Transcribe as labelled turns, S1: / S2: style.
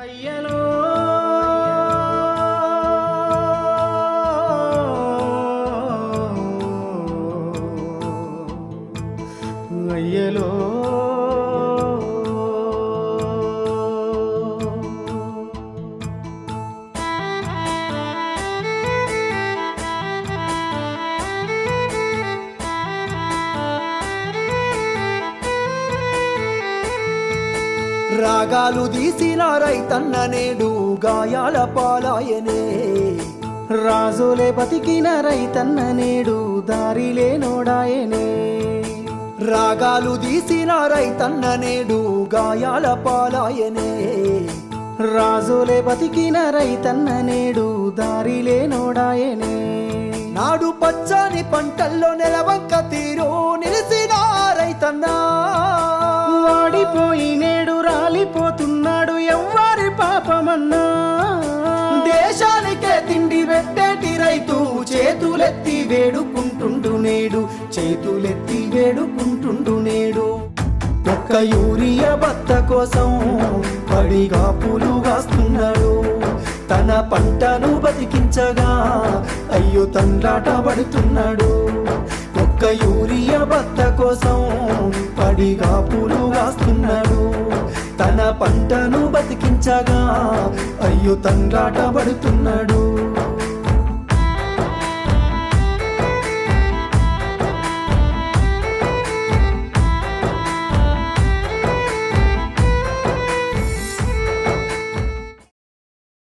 S1: అయ్యలో అయ్యలో
S2: రాగాలు తీసిన రైతన్న నేడు గాయాల పాలాయనే.
S1: రాజులే బతికిన రైతన్న నేడు దారిలే నోడాయనే.
S2: రాగాలు తీసిన రైతన్న నేడు గాయాల పాలాయనే.
S1: రాజులే బతికిన రైతన్న నేడు దారిలే నోడాయనే.
S2: నాడు పచ్చని పంటల్లో నెలవంక తీరు నిలిసిన రైతన్నా
S1: వాడిపోయి నేడు రాలిపోతున్నాడు ఎవ్వరి పాపమన్నా.
S2: దేశానికే తిండి పెట్టేటి రైతు చేతులెత్తి వేడుకుంటుండు నేడు, చేతులెత్తి వేడుకుంటుండు నేడు. ఒక్క యూరియా బత్త కోసం పడిగా పూలు కాస్తున్నాడు. తన పంటను బతికించగా అయ్యో తండ్రాట పడుతున్నాడు. ఒక్క యూరియా బత్త కోసం పడిగా పూలు కాస్తున్నాడు. తన పంటను బతికించగా అయ్యో తండ్రాట పడుతున్నాడు.